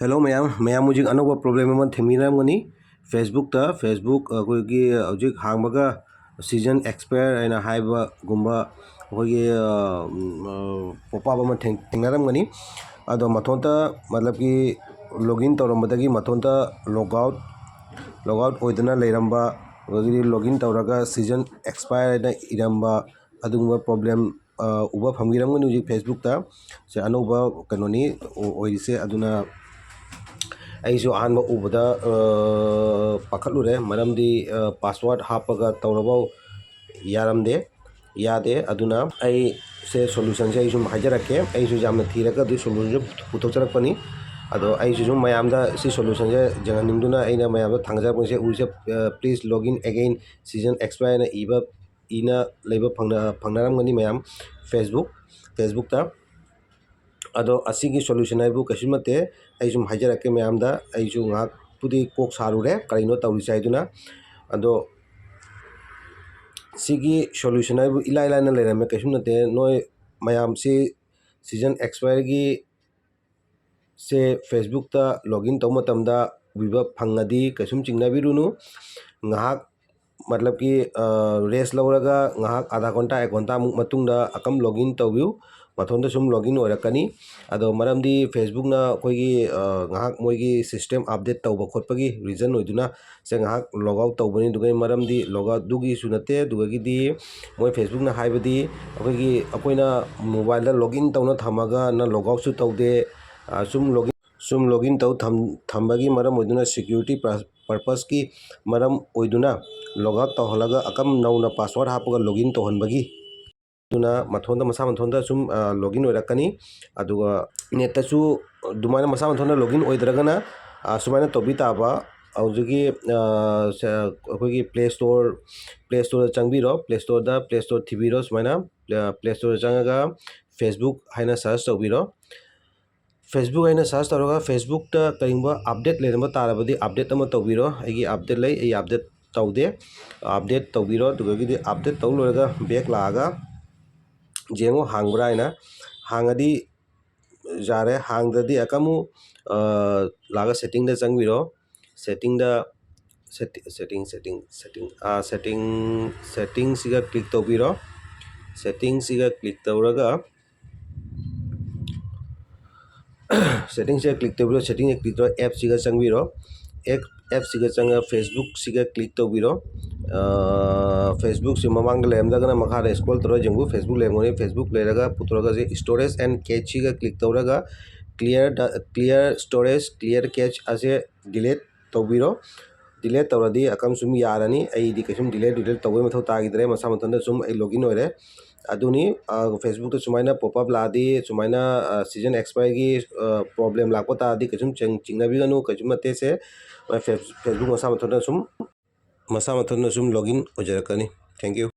Hello ma'am मुझे अनौब problem थेमीरमगनी फेसबुक अखोगी हजिक हांबगा सीजन एक्सपायर है गुम्बा अखोगी पॉपअप थेंगनरमगनी अदो मथोंता मतलब कि लॉगिन तौरमबदगी मथोंता लॉगआउट होइदना लेरंबा लॉगिन तौरगा सीजन एक्सपायर इरंबा अदुगुम्बा प्रॉब्लम उबा फंगिरमगनी हजिक फेसबुक से अनौब कनोनी ओइसे अदुना अहम उबद पाखलुरे मरमदी पासवर्ड हापगा तौरबो यारमदे यादे अदुना से सोल्यूशन से सूम हाइजरके यामना थीरगा सोल्यूशन पुथोचरपनी अदो सूम मैमदा सी सोल्यूशन से जगहनिंगदुना मैम थांगजरपसे उसे please login again season expire इना लेब फंगनरमगनी मैम फेसबुक अदो असिगी सोल्यूशन है कैसुमते सूम हाइजरके मैमदा पुदी कोक सारूरे करीनो तौरीसे हाइदुना अदो सिगी सोल्यूशन है इला इलाना लेरमे कैसुमते नोय मैम से सीजन एक्सपायर की से फेसबुक लॉगिन तौ मतमदा उबा फंगदी कैसुम चिंगनाबिरुनु मतलब कि रेस्ट लौरगा आधा घंटा 1 घंटा मुतुंगदा अकम लॉगिन तौबिउ मथोंदा सुम लॉगिन होरकनी अदो मरमदी फेसबुक अखोगी मोगी सिस्टम अपडेट तौब खोटपगी रीजन होइदुना से लॉग आउट तौबनी दुगै मरमदी लॉग आउट दुगी सुनते दुगीदी मोय फेसबुक ना हाइबदी अखोगी अखोइना मोबाइल दा लॉगिन तौना थमगा ना लॉग आउट सु तौदे सुम लॉगिन तौ थम्बगी मरम होइदुना सिक्योरिटी पर्पस की मरम होइदुना लॉग आउट तौहलगा अकम नौना पासवर्ड हापगा लॉगिन तौहनबगी मथोंदा मसा मथोंदा सुम लॉगिन होरकनी अदुगा नेटसु दुमाना मसा मथोंदा लॉगिन होइद्रगना सुमाइना तौबी ताबा हौजिकी अखोगी प्ले स्टोर चंगबिरो प्ले स्टोर थिबिरो सुमाइना प्ले स्टोर चंगगा फेसबुक हाइना सर्च तौबिरो फेसबुक है सर्च तौर फेसबुक कहीं अपडेट लेरब तारबदी अपडेट तौबीरो अपडेट ले अपडेट तौदे अपडेट तौबीरो अपडेट तौ लोरगा बैक लागा जेंगो हांगब्रा है हांगदी जारे हांगदी अकमु लागा सेटिंग चंगबिरो सेटिंग सिगा क्लिक तौबीरो सेटिंग सिगा क्लिक तौरगा सेटिंग से क्लिक तौबीरो सेटिंग क्लिक तौर ऐप सिगा चंगबिरो ऐप सिगा चंग फेसबुक सिगा क्लिक तौबीरो फेसबुक से ममांग लेमदगना मखादा स्क्रॉल तौर जेंगु फेसबुक लेमोनी फेसबुक लेरगा पुतरगा जे स्टोरेज एंड कैच सिगा क्लिक तौरगा क्लियर स्टोरेज क्लियर कैच असे डिलीट तौबीरो डिलीट तौरदी अकम सुम यारनी कैसुम डिलीट तौबे मथौ तागिद्रे मसा मतंदा सुम लॉगिन होरे अदुनी फेसबुक सुमाइना पॉपअप लादी सुमाइना सीजन एक्सपायर की प्रॉब्लम लाको तादी कैसुम चिंगनाबिगनु कैसुम मते से फेसबुक मसा मतंदा सुम लॉगिन होजरकनी थैंक यू।